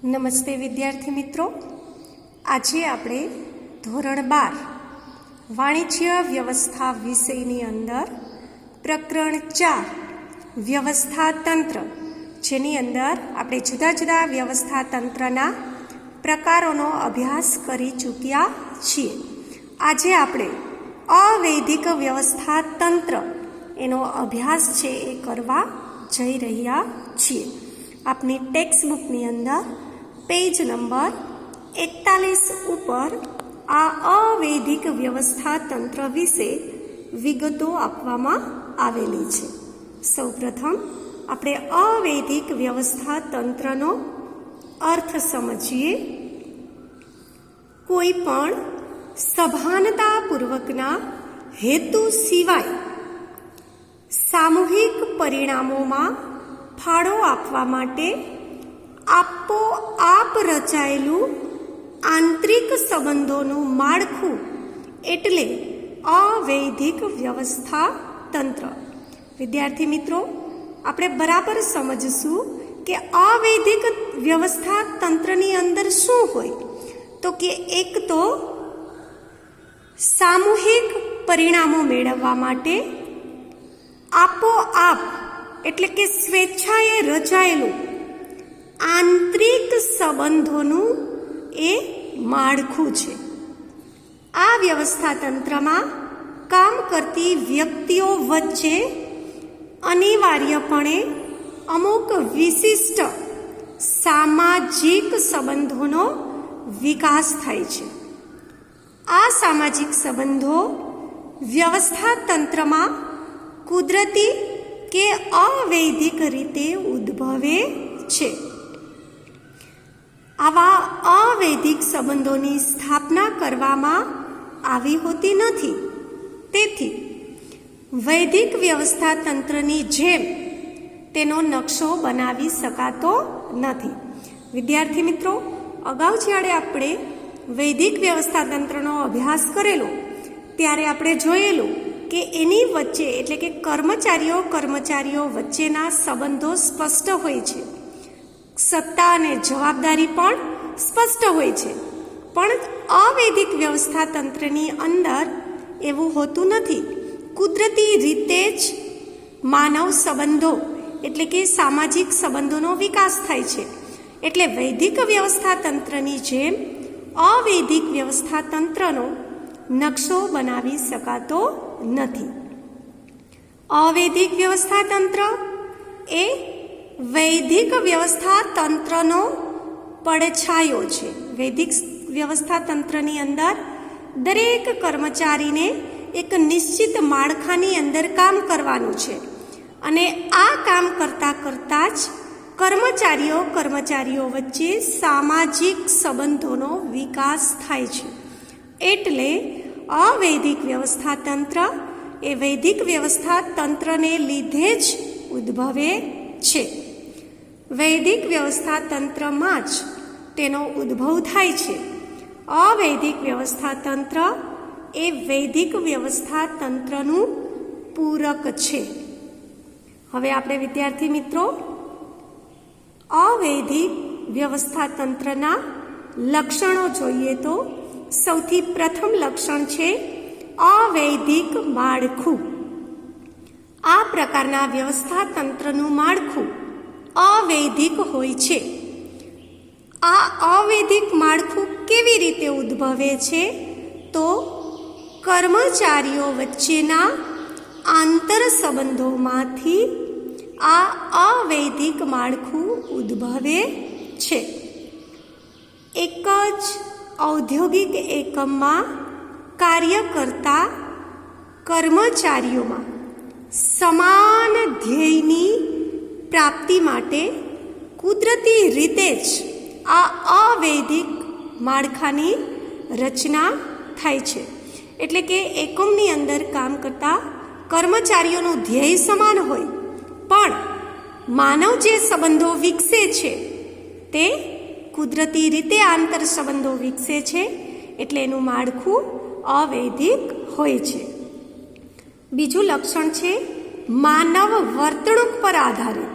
નમસ્તે વિદ્યાર્થી મિત્રો, આજે આપણે ધોરણ 12 વાણિજ્ય વ્યવસ્થા વિષયની અંદર પ્રકરણ 4 વ્યવસ્થા તંત્ર, જેની અંદર આપણે જુદા જુદા વ્યવસ્થા તંત્રના પ્રકારોનો અભ્યાસ કરી ચૂક્યા છીએ. આજે આપણે અવૈધિક વ્યવસ્થા તંત્ર એનો અભ્યાસ છે એ કરવા જઈ રહ્યા છીએ. આપની ટેક્સ્ટ બુકની અંદર પેજ નંબર 41 ઉપર આ અવૈધિક વ્યવસ્થા તંત્ર વિશે વિગતો આપવામાં આવેલી છે. સૌપ્રથમ આપણે અવૈધિક વ્યવસ્થા તંત્રનો અર્થ સમજીએ. કોઈ પણ સભાનતાપૂર્વકના હેતુ સિવાય સામૂહિક પરિણામોમાં ફાળો આપવા માટે આપોઆપ રચાયેલું આંતરિક સંબંધોનું માળખું એટલે અવૈધિક વ્યવસ્થા તંત્ર. વિદ્યાર્થી મિત્રો, આપણે બરાબર સમજશું કે અવૈધિક વ્યવસ્થા તંત્રની અંદર શું હોય. તો કે એક તો સામૂહિક પરિણામો મેળવવા માટે આપોઆપ એટલે કે સ્વેચ્છાએ રચાયેલું આંતરિક સંબંધોનું એ માળખું છે. આ વ્યવસ્થા તંત્રમાં કામ કરતી વ્યક્તિઓ વચ્ચે અનિવાર્યપણે અમુક વિશિષ્ટ સામાજિક સંબંધોનો વિકાસ થાય છે. આ સામાજિક સંબંધો વ્યવસ્થા તંત્રમાં કુદરતી કે અવૈધિક રીતે ઉદ્ભવે છે. આવા અવૈધિક સંબંધોની સ્થાપના કરવામાં આવી હોતી નથી. તેથી વૈદિક વ્યવસ્થા તંત્રની જેમ તેનો નકશો બનાવી શકાતો નથી. વિદ્યાર્થી મિત્રો, અગાઉ જ્યારે આપણે વૈદિક વ્યવસ્થા તંત્રનો અભ્યાસ કરેલો ત્યારે આપણે જોયેલું કે એની વચ્ચે એટલે કે કર્મચારીઓ વચ્ચેના સંબંધો સ્પષ્ટ હોય છે. સત્તા અને જવાબદારી પણ સ્પષ્ટ હોય છે. પણ અવૈધિક વ્યવસ્થા તંત્રની અંદર એવું હોતું નથી. કુદરતી રીતે જ માનવ સંબંધો એટલે કે સામાજિક સંબંધોનો વિકાસ થાય છે. એટલે વૈદિક વ્યવસ્થા તંત્રની જેમ અવૈધિક વ્યવસ્થા તંત્રનો નકશો બનાવી શકાતો નથી. અવૈધિક વ્યવસ્થા તંત્ર એ વૈદિક વ્યવસ્થા તંત્રનો પડછાયો છે. વૈદિક વ્યવસ્થા તંત્રની અંદર દરેક કર્મચારીને એક નિશ્ચિત માળખાની અંદર કામ કરવાનું છે અને આ કામ કરતાં જ કર્મચારીઓ વચ્ચે સામાજિક સંબંધોનો વિકાસ થાય છે. એટલે અવૈધિક વ્યવસ્થા તંત્ર એ વૈદિક વ્યવસ્થા તંત્રને લીધે જ ઉદ્ભવે છે. વૈદિક વ્યવસ્થા તંત્રમાં જ તેનો ઉદ્ભવ થાય છે. અવૈધિક વ્યવસ્થા તંત્ર એ વૈદિક વ્યવસ્થા તંત્રનું પૂરક છે. હવે આપણે વિદ્યાર્થી મિત્રો અવૈધિક વ્યવસ્થા તંત્રના લક્ષણો જોઈએ તો સૌથી પ્રથમ લક્ષણ છે અવૈધિક માળખું. આ પ્રકારના વ્યવસ્થા તંત્રનું માળખું અવૈધિક હોય છે. આ અવૈધિક માળખું કેવી રીતે ઉદ્ભવે છે? તો કર્મચારીઓ વચ્ચેના આંતર સંબંધોમાંથી આ અવૈધિક માળખું ઉદ્ભવે છે. એક જ ઔદ્યોગિક એકમમાં કાર્ય કરતા કર્મચારીઓમાં સમાન ધ્યેયની પ્રાપ્તિ માટે કુદરતી રીતે જ આ અવૈધિક માળખાની રચના થાય છે. એટલે કે એકમની અંદર કામ કરતા કર્મચારીઓનું ધ્યેય સમાન હોય, પણ માનવ જે સંબંધો વિકસે છે તે કુદરતી રીતે આંતર સંબંધો વિકસે છે. એટલે એનું માળખું અવૈધિક હોય છે. બીજું લક્ષણ છે માનવ વર્તણૂક પર આધારિત.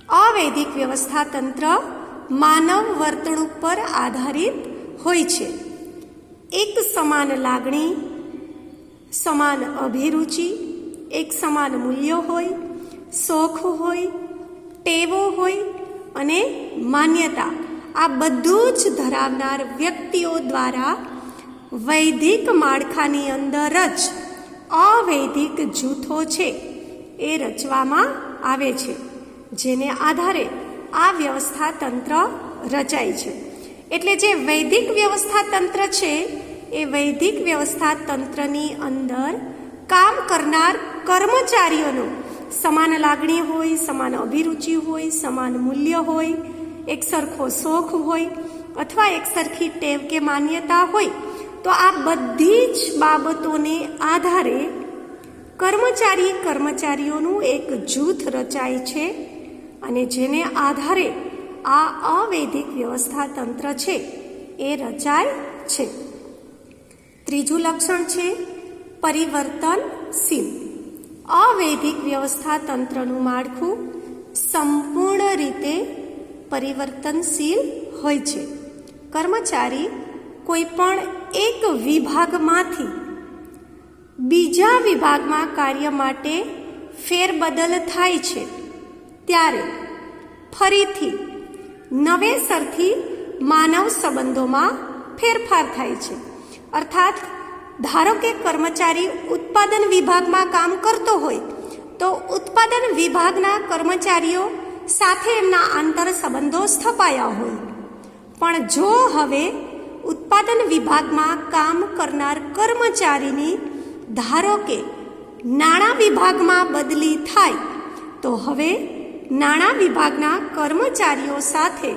અવૈધિક વ્યવસ્થા તંત્ર માનવ વર્તણૂક પર આધારિત હોય છે. એક સમાન લાગણી, સમાન અભિરુચિ, એક સમાન મૂલ્યો હોય, શોખ હોય, ટેવો હોય અને માન્યતા, આ બધું જ ધરાવનાર વ્યક્તિઓ દ્વારા વૈદિક માળખાની અંદર જ અવૈદિક જૂથો છે એ રચવામાં આવે છે, જેને આધારે આ વ્યવસ્થા તંત્ર રચાય છે. એટલે જે વૈદિક વ્યવસ્થા તંત્ર છે એ વૈદિક વ્યવસ્થા તંત્રની અંદર કામ કરનાર કર્મચારીઓનો સમાન લાગણી હોય, સમાન અભિરુચિ હોય, સમાન મૂલ્ય હોય, એક સરખો શોખ હોય અથવા એક સરખી ટેવ કે માન્યતા હોય, તો આ બધી જ બાબતોને આધારે કર્મચારીઓનું એક જૂથ રચાય છે અને જેને આધારે આ અવૈદિક વ્યવસ્થા તંત્ર છે એ રચાય છે. ત્રીજું લક્ષણ છે પરિવર્તનશીલ. અવૈદિક વ્યવસ્થા તંત્રનું માળખું સંપૂર્ણ રીતે પરિવર્તનશીલ હોય છે. કર્મચારી કોઈ પણ એક વિભાગમાંથી બીજા વિભાગમાં કાર્ય માટે ફેરબદલ થાય છે ત્યારે ફરીથી નવેસરથી માનવ સંબંધોમાં ફેરફાર થાય છે. અર્થાત ધારો કે કર્મચારી ઉત્પાદન વિભાગમાં કામ કરતો હોય તો ઉત્પાદન વિભાગના કર્મચારીઓ સાથે એમના આંતર સંબંધો સ્થપાયા હોય, પણ જો હવે ઉત્પાદન વિભાગમાં કામ કરનાર કર્મચારીની ધારો કે નાણાં વિભાગમાં બદલી થાય તો હવે નાણાં વિભાગના કર્મચારીઓ સાથે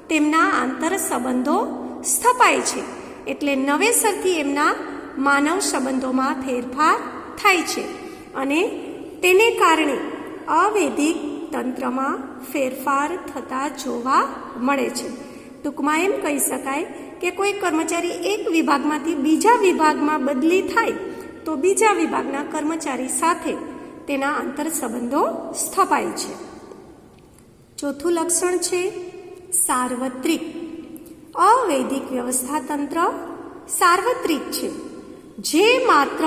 તેમના આંતર સંબંધો સ્થપાય છે. એટલે નવેસરથી એમના માનવ સંબંધોમાં ફેરફાર થાય છે અને તેને કારણે અવૈદિક તંત્રમાં ફેરફાર થતા જોવા મળે છે. ટૂંકમાં એમ કહી શકાય કે કોઈ કર્મચારી એક વિભાગમાંથી બીજા વિભાગમાં બદલી થાય તો બીજા વિભાગના કર્મચારી સાથે તેના આંતર સંબંધો સ્થપાય છે. ચોથું લક્ષણ છે સાર્વત્રિક. અવૈદિક વ્યવસ્થા તંત્ર સાર્વત્રિક છે, જે માત્ર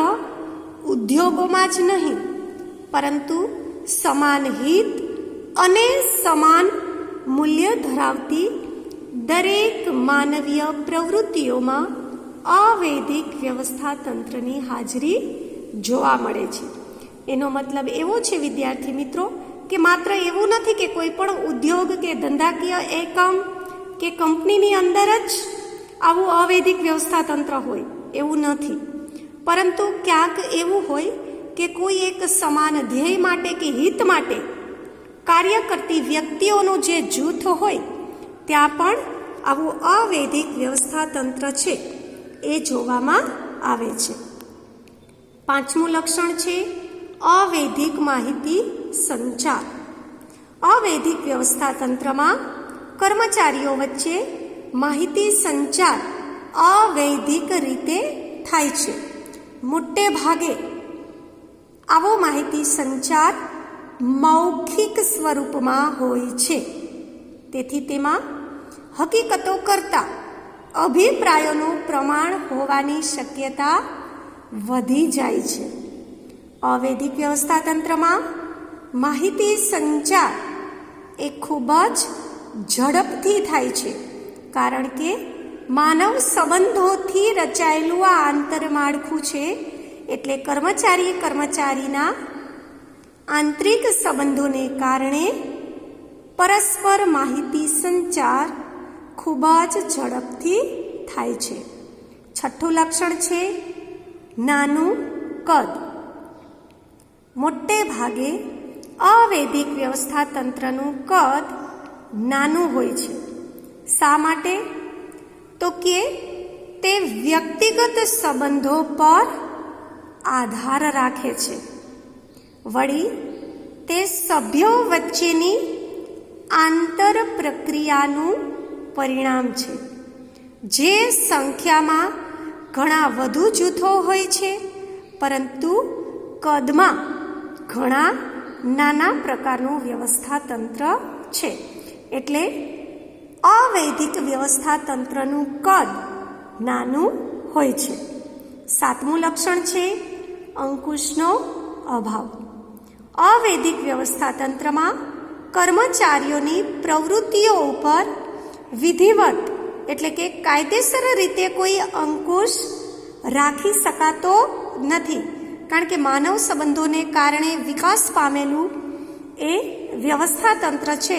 ઉદ્યોગોમાં જ નહીં પરંતુ સમાન હિત અને સમાન મૂલ્ય ધરાવતી દરેક માનવીય પ્રવૃત્તિઓમાં અવૈદિક વ્યવસ્થા તંત્રની હાજરી જોવા મળે છે. એનો મતલબ એવો છે વિદ્યાર્થી મિત્રો કે માત્ર એવું નથી કે કોઈ પણ ઉદ્યોગ કે ધંધાકીય એકમ કે કંપનીની અંદર જ આવું અવૈદિક વ્યવસ્થા તંત્ર હોય, એવું નથી. પરંતુ ક્યાંક એવું હોય કે કોઈ એક સમાન ધ્યેય માટે કે હિત માટે કાર્ય કરતી વ્યક્તિઓનું જે જૂથ હોય ત્યાં પણ આવું અવૈદિક વ્યવસ્થા તંત્ર છે એ જોવામાં આવે છે. પાંચમું લક્ષણ છે અવૈદિક માહિતી સંચાર. અવૈદિક વ્યવસ્થા તંત્રમાં કર્મચારીઓ વચ્ચે માહિતી સંચાર અવૈદિક રીતે થાય છે. મોટે ભાગે આવો માહિતી સંચાર મૌખિક સ્વરૂપમાં હોય છે. તેથી તેમાં હકીકતો કરતાં અભિપ્રાયોનું પ્રમાણ હોવાની શક્યતા વધી જાય છે. અવૈદિક વ્યવસ્થા તંત્રમાં માહિતી સંચાર એ ખૂબ જ ઝડપથી થાય છે, કારણ કે માનવ સંબંધોથી રચાયેલું આ આંતરમાળખું છે. એટલે કર્મચારીના આંતરિક સંબંધોને કારણે પરસ્પર માહિતી સંચાર ખૂબ જ ઝડપથી થાય છે. છઠ્ઠું લક્ષણ છે નાનું કદ. મોટે ભાગે અવૈદિક વ્યવસ્થા તંત્રનું કદ નાનું હોય છે. શા માટે? તો કે તે વ્યક્તિગત સંબંધો પર આધાર રાખે છે. વળી તે સભ્યો વચ્ચેની આંતર પ્રક્રિયાનું પરિણામ છે. જે સંખ્યામાં ઘણા વધુ જૂથો હોય છે, પરંતુ કદમાં ઘણા નાના પ્રકારનું વ્યવસ્થા તંત્ર છે. એટલે અવૈધિક વ્યવસ્થા તંત્રનું કદ નાનું હોય છે. 7મું લક્ષણ છે અંકુશનો અભાવ. અવૈધિક વ્યવસ્થા તંત્રમાં કર્મચારીઓની પ્રવૃત્તિઓ ઉપર વિધિવત એટલે કે કાયદેસર રીતે કોઈ અંકુશ રાખી શકાતો નથી, કારણ કે માનવ સંબંધોને કારણે વિકાસ પામેલું એ વ્યવસ્થા તંત્ર છે,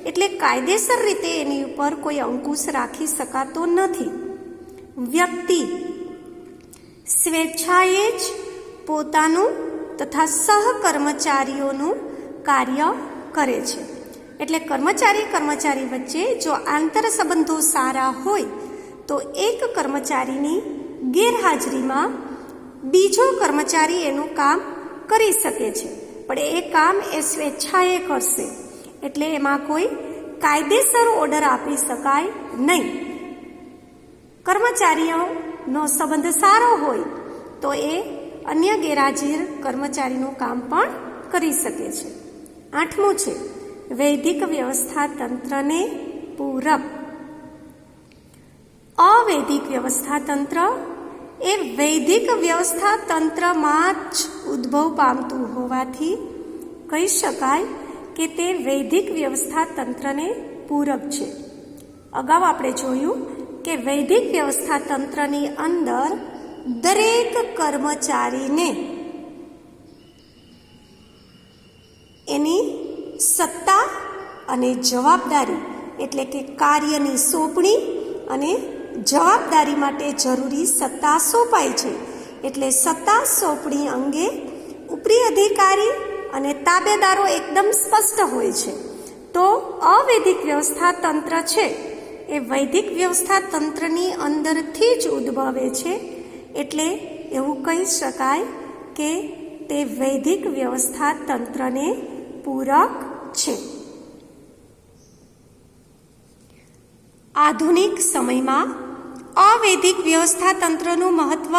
એટલે કાયદેસર રીતે એની ઉપર કોઈ અંકુશ રાખી શકાતો નથી. વ્યક્તિ સ્વેચ્છાએ જ પોતાનું તથા સહકર્મચારીઓનું કાર્ય કરે છે. એટલે કર્મચારી વચ્ચે જો આંતર સંબંધો સારા હોય તો એક કર્મચારીની ગેરહાજરીમાં બીજો કર્મચારી એનું કામ કરી શકે છે, પણ એ કામ એ સ્વેચ્છાએ કરશે, એટલે એમાં કોઈ કાયદેસર ઓર્ડર આપી શકાય નહીં. કર્મચારીઓનો સંબંધ સારો હોય તો એ અન્ય ગેરહાજર કર્મચારીનું કામ પણ કરી શકે છે. 8મું છે વૈદિક વ્યવસ્થા તંત્રને પૂરક. અવૈધિક વ્યવસ્થા તંત્ર એ વૈદિક વ્યવસ્થા તંત્રમાં જ ઉદ્ભવ પામતું હોવાથી કહી શકાય કે તે વૈદિક વ્યવસ્થા તંત્રને પૂરક છે. અગાઉ આપણે જોયું કે વૈદિક વ્યવસ્થા તંત્રની અંદર દરેક કર્મચારીને એની સત્તા અને જવાબદારી એટલે કે કાર્યની સોંપણી અને જવાબદારી માટે જરૂરી સત્તા સોંપાય છે. એટલે સત્તા સોંપણી અંગે ઉપરી અધિકારી અને તાબેદારો એકદમ સ્પષ્ટ હોય છે. તો અવૈધિક વ્યવસ્થા તંત્ર છે એ વૈદિક વ્યવસ્થા તંત્રની અંદરથી જ ઉદ્ભવે છે, એટલે એવું કહી શકાય કે તે વૈદિક વ્યવસ્થા તંત્રને પૂરક છે. આધુનિક સમયમાં અવૈધિક વ્યવસ્થા તંત્રનું મહત્વ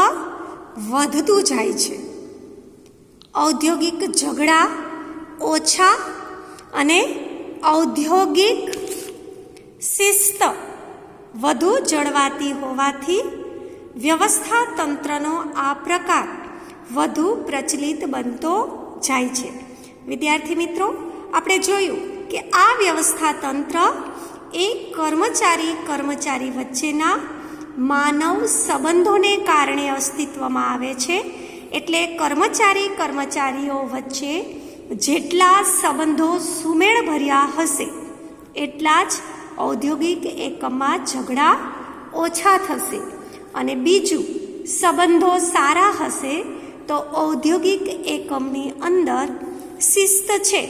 વધતું જાય છે. ઔદ્યોગિક ઝઘડા ઓછા અને ઔદ્યોગિક શિસ્ત વધુ જળવાતી હોવાથી વ્યવસ્થા તંત્રનો આ પ્રકાર વધુ પ્રચલિત બનતો જાય છે. વિદ્યાર્થી મિત્રો, આપણે જોયું કે આ વ્યવસ્થા તંત્ર એ કર્મચારી વચ્ચેના માનવ સંબંધોને કારણે અસ્તિત્વમાં આવે છે. એટલે કર્મચારીઓ વચ્ચે જેટલા સંબંધો સુમેળભર્યા હશે એટલા જ ઔદ્યોગિક એકમમાં ઝઘડા ઓછા થશે, અને બીજું સંબંધો સારા હશે તો ઔદ્યોગિક એકમની અંદર શિસ્ત છે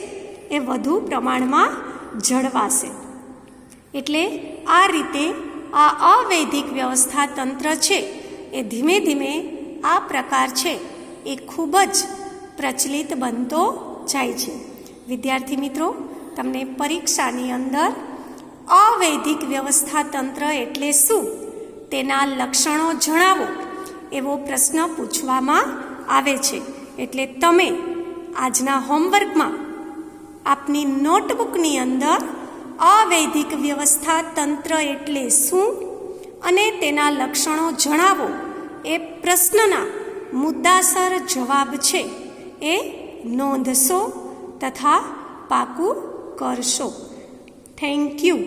એ વધુ પ્રમાણમાં જળવાશે. એટલે આ રીતે આ અવૈધિક વ્યવસ્થા તંત્ર છે એ ધીમે ધીમે આ પ્રકાર છે એ ખૂબ જ પ્રચલિત બનતો જાય છે. વિદ્યાર્થી મિત્રો, તમને પરીક્ષાની અંદર અવૈધિક વ્યવસ્થા તંત્ર એટલે શું તેના લક્ષણો જણાવો એવો પ્રશ્ન પૂછવામાં આવે છે. એટલે તમે આજના હોમવર્કમાં આપની નોટબુકની અંદર અવૈધિક વ્યવસ્થા તંત્ર એટલે શું અને તેના લક્ષણો જણાવો એ પ્રશ્નના મુદ્દાસર જવાબ છે એ નોંધશો તથા પાકું કરશો. Thank you.